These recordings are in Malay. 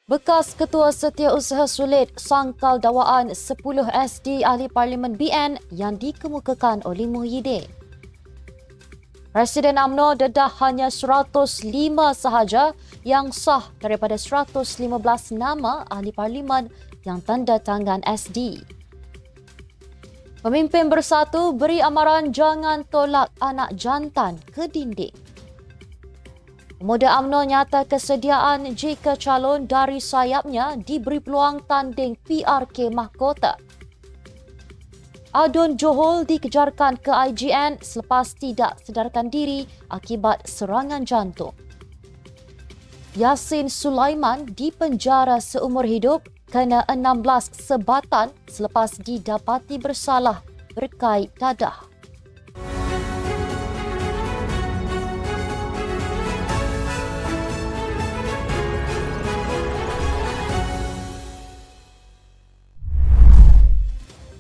Bekas Ketua Setiausaha Sulit sangkal dakwaan 10 SD Ahli Parlimen BN yang dikemukakan oleh Muhyiddin. Presiden UMNO dedah hanya 105 sahaja yang sah daripada 115 nama Ahli Parlimen yang tanda tangan SD. Pemimpin Bersatu beri amaran jangan tolak anak jantan ke dinding. Pemuda UMNO nyata kesediaan jika calon dari sayapnya diberi peluang tanding PRK Mahkota. Adun Johol dikejarkan ke IGN selepas tidak sedarkan diri akibat serangan jantung. Yasin Sulaiman dipenjara seumur hidup kena 16 sebatan selepas didapati bersalah berkait dadah.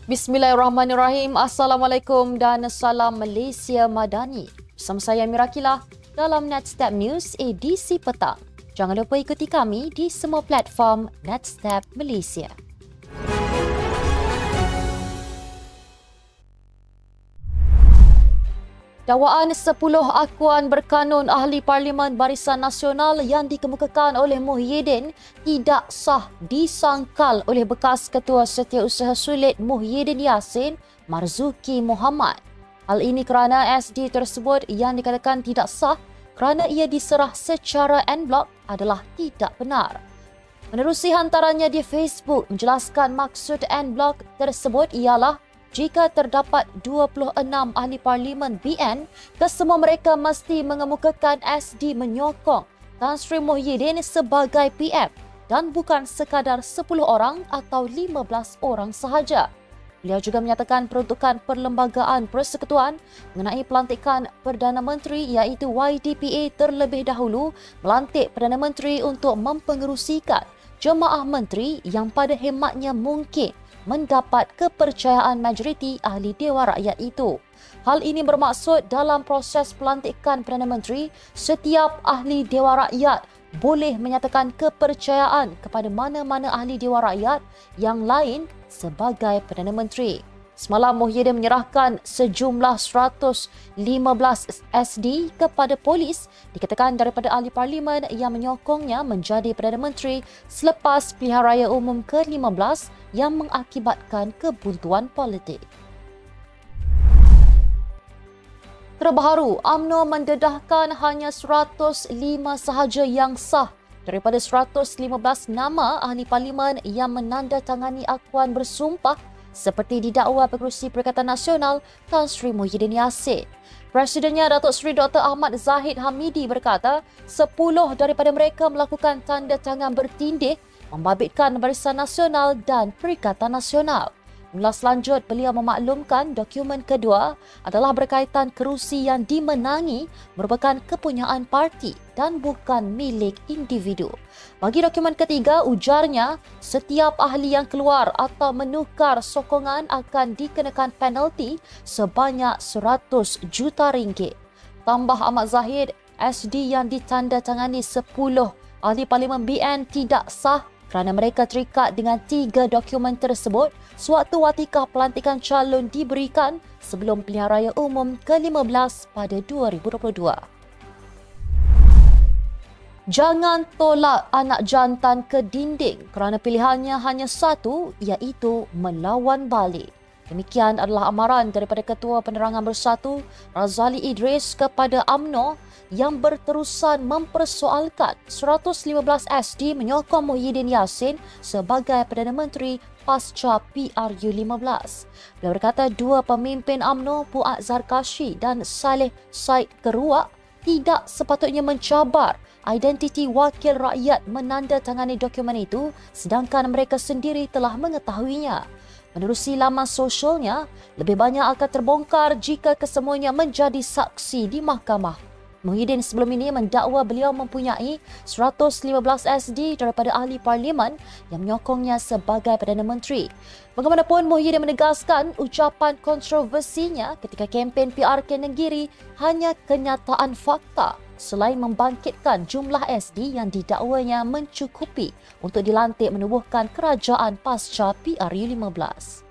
Bismillahirrahmanirrahim. Assalamualaikum dan salam Malaysia Madani. Bersama saya Mirakilah dalam Netstep News edisi petang. Jangan lupa ikuti kami di semua platform Netstep Malaysia. Dakwaan 10 akuan berkanun Ahli Parlimen Barisan Nasional yang dikemukakan oleh Muhyiddin tidak sah disangkal oleh bekas Ketua Setiausaha Sulit Muhyiddin Yassin Marzuki Mohamad. Hal ini kerana SD tersebut yang dikatakan tidak sah kerana ia diserah secara en blok adalah tidak benar. Menerusi hantarannya di Facebook menjelaskan maksud en blok tersebut ialah jika terdapat 26 ahli parlimen BN, kesemua mereka mesti mengemukakan SD menyokong Tan Sri Muhyiddin sebagai PM dan bukan sekadar 10 orang atau 15 orang sahaja. Beliau juga menyatakan peruntukan Perlembagaan Persekutuan mengenai pelantikan Perdana Menteri iaitu YDPA terlebih dahulu melantik Perdana Menteri untuk mempengerusikan jemaah menteri yang pada hematnya mungkin mendapat kepercayaan majoriti ahli Dewan Rakyat itu. Hal ini bermaksud dalam proses pelantikan Perdana Menteri, setiap ahli Dewan Rakyat boleh menyatakan kepercayaan kepada mana-mana ahli Dewan Rakyat yang lain sebagai Perdana Menteri. Semalam Muhyiddin menyerahkan sejumlah 115 SD kepada polis dikatakan daripada ahli parlimen yang menyokongnya menjadi Perdana Menteri selepas pilihan raya umum ke-15 yang mengakibatkan kebuntuan politik. Terbaru, UMNO mendedahkan hanya 105 sahaja yang sah daripada 115 nama ahli parlimen yang menandatangani akuan bersumpah seperti didakwa Pengerusi Perikatan Nasional Tan Sri Muhyiddin Yassin. Presidennya Datuk Seri Dr. Ahmad Zahid Hamidi berkata 10 daripada mereka melakukan tanda tangan bertindih membabitkan Barisan Nasional dan Perikatan Nasional. Ulas lanjut, beliau memaklumkan dokumen kedua adalah berkaitan kerusi yang dimenangi merupakan kepunyaan parti dan bukan milik individu. Bagi dokumen ketiga, ujarnya setiap ahli yang keluar atau menukar sokongan akan dikenakan penalti sebanyak 100 juta ringgit. Tambah Ahmad Zahid, SD yang ditandatangani 10 ahli parlimen BN tidak sah kerana mereka terikat dengan 3 dokumen tersebut sewaktu watikah pelantikan calon diberikan sebelum pilihan raya umum ke-15 pada 2022. Jangan tolak anak jantan ke dinding kerana pilihannya hanya satu iaitu melawan balik. Demikian adalah amaran daripada Ketua Penerangan Bersatu Razali Idris kepada UMNO yang berterusan mempersoalkan 115 SD menyokong Muhyiddin Yassin sebagai Perdana Menteri pasca PRU15. Beliau berkata dua pemimpin UMNO Puat Zarkashi dan Saleh Said Keruak tidak sepatutnya mencabar identiti wakil rakyat menandatangani dokumen itu sedangkan mereka sendiri telah mengetahuinya. Menerusi laman sosialnya, lebih banyak akan terbongkar jika kesemuanya menjadi saksi di mahkamah. Muhyiddin sebelum ini mendakwa beliau mempunyai 115 SD daripada ahli parlimen yang menyokongnya sebagai Perdana Menteri. Bagaimanapun, Muhyiddin menegaskan ucapan kontroversinya ketika kempen PRK Negeri hanya kenyataan fakta selain membangkitkan jumlah SD yang didakwanya mencukupi untuk dilantik menubuhkan kerajaan pasca PRU15.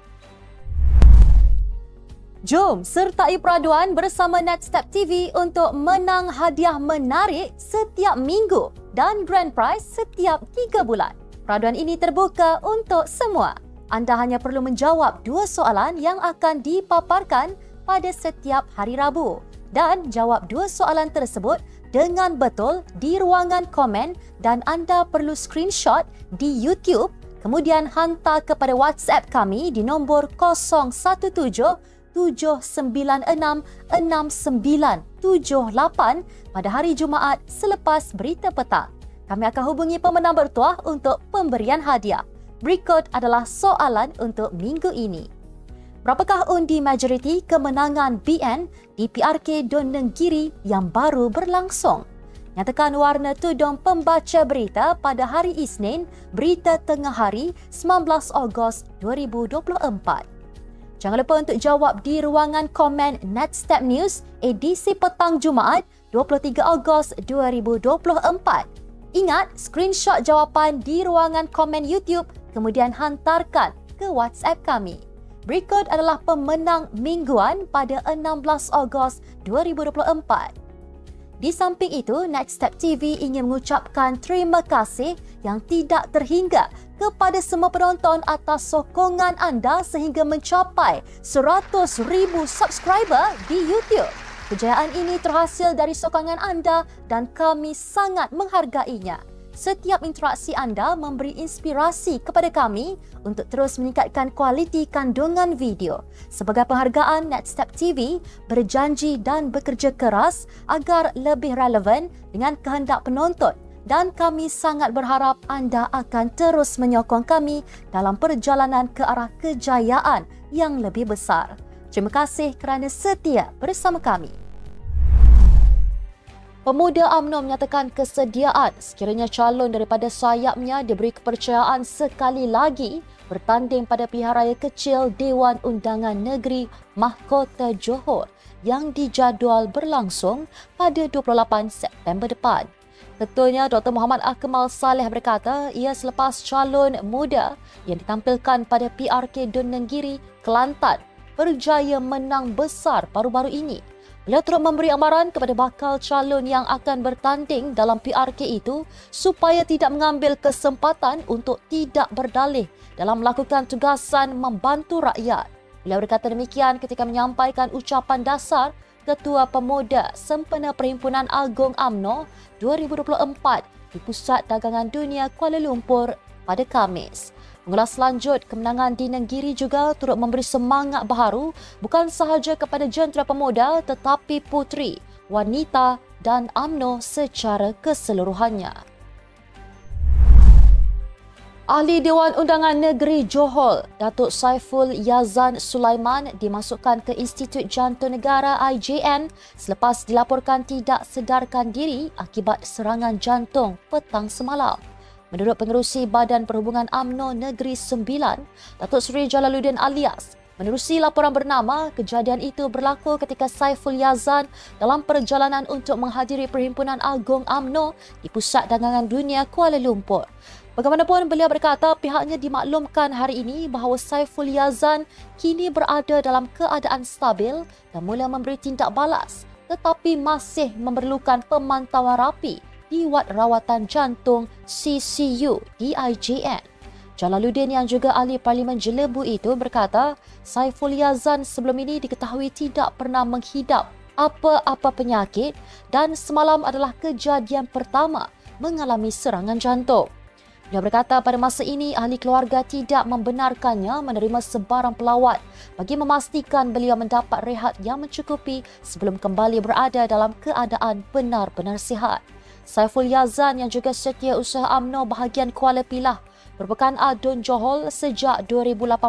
Jom sertai peraduan bersama Netstep TV untuk menang hadiah menarik setiap minggu dan grand prize setiap 3 bulan. Peraduan ini terbuka untuk semua. Anda hanya perlu menjawab 2 soalan yang akan dipaparkan pada setiap hari Rabu dan jawab 2 soalan tersebut dengan betul di ruangan komen dan anda perlu screenshot di YouTube kemudian hantar kepada WhatsApp kami di nombor 017-796-6978 pada hari Jumaat selepas berita petang. Kami akan hubungi pemenang bertuah untuk pemberian hadiah. Berikut adalah soalan untuk minggu ini. Berapakah undi majoriti kemenangan BN di PRK Don Nenggiri yang baru berlangsung? Nyatakan warna tudung pembaca berita pada hari Isnin, berita tengah hari 19 Ogos 2024. Jangan lupa untuk jawab di ruangan komen Netstep News edisi petang Jumaat 23 Ogos 2024. Ingat, screenshot jawapan di ruangan komen YouTube kemudian hantarkan ke WhatsApp kami. Berikut adalah pemenang mingguan pada 16 Ogos 2024. Di samping itu, Netstep TV ingin mengucapkan terima kasih yang tidak terhingga kepada semua penonton atas sokongan anda sehingga mencapai 100,000 subscriber di YouTube. Kejayaan ini terhasil dari sokongan anda dan kami sangat menghargainya. Setiap interaksi anda memberi inspirasi kepada kami untuk terus meningkatkan kualiti kandungan video. Sebagai penghargaan, Netstep TV berjanji dan bekerja keras agar lebih relevan dengan kehendak penonton dan kami sangat berharap anda akan terus menyokong kami dalam perjalanan ke arah kejayaan yang lebih besar. Terima kasih kerana setia bersama kami. Pemuda UMNO menyatakan kesediaan sekiranya calon daripada sayapnya diberi kepercayaan sekali lagi bertanding pada pilihan raya kecil Dewan Undangan Negeri Mahkota Johor yang dijadual berlangsung pada 28 September depan. Ketuanya Dr. Muhammad Akmal Saleh berkata ia selepas calon muda yang ditampilkan pada PRK Don Nenggiri, Kelantan berjaya menang besar baru-baru ini. Beliau turut memberi amaran kepada bakal calon yang akan bertanding dalam PRK itu supaya tidak mengambil kesempatan untuk tidak berdalih dalam melakukan tugasan membantu rakyat. Beliau berkata demikian ketika menyampaikan ucapan dasar Ketua Pemuda Sempena Perhimpunan Agung UMNO 2024 di Pusat Dagangan Dunia Kuala Lumpur pada Khamis. Mengulas lanjut, kemenangan di Nenggiri juga turut memberi semangat baharu bukan sahaja kepada jentera pemuda tetapi puteri, wanita dan UMNO secara keseluruhannya. Ahli Dewan Undangan Negeri Johor, Datuk Saiful Yazan Sulaiman dimasukkan ke Institut Jantung Negara IJN selepas dilaporkan tidak sedarkan diri akibat serangan jantung petang semalam. Menurut Pengerusi Badan Perhubungan UMNO Negeri Sembilan, Datuk Seri Jalaluddin Alias, menerusi laporan bernama, kejadian itu berlaku ketika Saiful Yazan dalam perjalanan untuk menghadiri Perhimpunan Agung UMNO di Pusat Dagangan Dunia Kuala Lumpur. Bagaimanapun, beliau berkata pihaknya dimaklumkan hari ini bahawa Saiful Yazan kini berada dalam keadaan stabil dan mula memberi tindak balas tetapi masih memerlukan pemantauan rapi di Wad Rawatan Jantung CCU di IJN. Jalaluddin yang juga ahli Parlimen Jelebu itu berkata, Saiful Yazan sebelum ini diketahui tidak pernah menghidap apa-apa penyakit dan semalam adalah kejadian pertama mengalami serangan jantung. Dia berkata pada masa ini ahli keluarga tidak membenarkannya menerima sebarang pelawat bagi memastikan beliau mendapat rehat yang mencukupi sebelum kembali berada dalam keadaan benar-benar sihat. Saiful Yazan yang juga Setiausaha UMNO bahagian Kuala Pilah merupakan adun Johor sejak 2018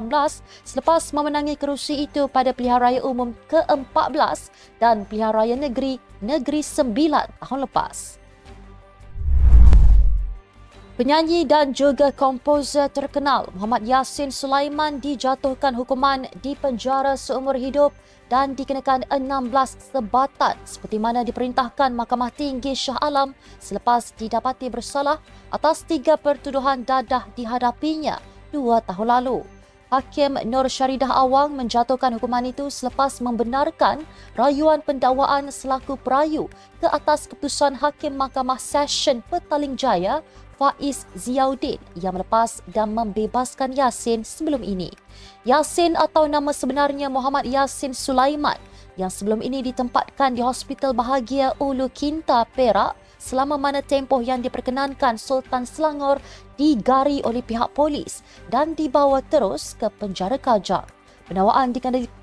selepas memenangi kerusi itu pada pilihan raya umum ke-14 dan pilihan raya negeri Negeri Sembilan tahun lepas. Penyanyi dan juga komposer terkenal Muhammad Yassin Sulaiman dijatuhkan hukuman di penjara seumur hidup dan dikenakan 16 sebatan seperti mana diperintahkan Mahkamah Tinggi Shah Alam selepas didapati bersalah atas 3 pertuduhan dadah dihadapinya 2 tahun lalu. Hakim Nur Syaridah Awang menjatuhkan hukuman itu selepas membenarkan rayuan pendakwaan selaku perayu ke atas keputusan Hakim Mahkamah Session Petaling Jaya Faiz Ziauddin yang melepas dan membebaskan Yassin sebelum ini. Yassin atau nama sebenarnya Muhammad Yassin Sulaiman yang sebelum ini ditempatkan di Hospital Bahagia Ulu Kinta, Perak selama mana tempoh yang diperkenankan Sultan Selangor digari oleh pihak polis dan dibawa terus ke penjara Kajang. Pendakwaan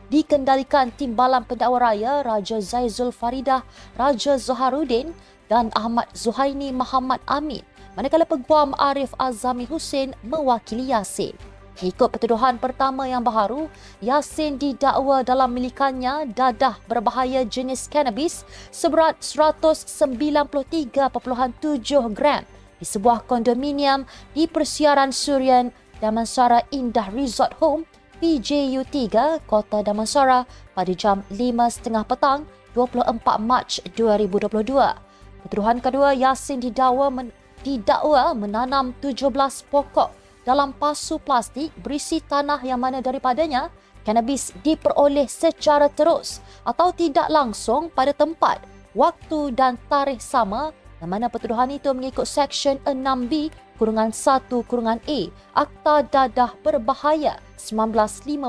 dikendalikan Timbalan Pendakwa Raya Raja Zaizul Faridah, Raja Zoharuddin dan Ahmad Zuhaini Muhammad Amin, manakala Peguam Arif Azami Hussein mewakili Yassin. Ikut pertuduhan pertama yang baharu, Yassin didakwa dalam milikannya dadah berbahaya jenis cannabis seberat 193.7 gram di sebuah kondominium di Persiaran Surian Damansara Indah Resort Home PJU 3 Kota Damansara pada jam 5.30 petang 24 Mac 2022. Pertuduhan kedua, Yassin didakwa menanam 17 pokok dalam pasu plastik berisi tanah yang mana daripadanya kanabis diperoleh secara terus atau tidak langsung pada tempat, waktu dan tarikh sama, yang mana pertuduhan itu mengikut Seksyen 6B-1-A Akta Dadah Berbahaya 1952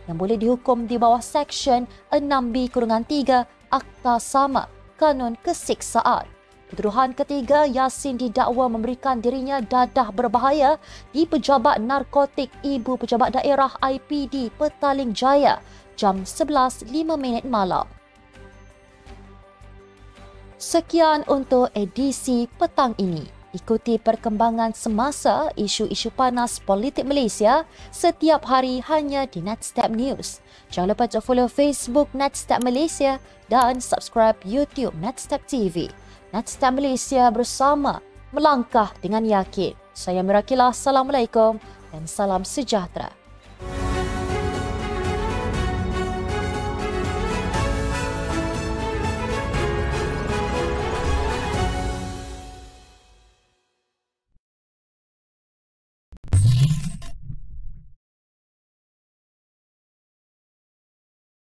yang boleh dihukum di bawah Seksyen 6B-3 Akta Sama Kanun Kesiksaan. Pertuduhan ketiga, Yassin didakwa memberikan dirinya dadah berbahaya di Pejabat Narkotik Ibu Pejabat Daerah IPD Petaling Jaya jam 11.05 malam. Sekian untuk edisi petang ini. Ikuti perkembangan semasa isu-isu panas politik Malaysia setiap hari hanya di Netstep News. Jangan lupa untuk follow Facebook Netstep Malaysia dan subscribe YouTube Netstep TV. Netstep Malaysia bersama melangkah dengan yakin. Saya Mirakilah, Assalamualaikum dan salam sejahtera.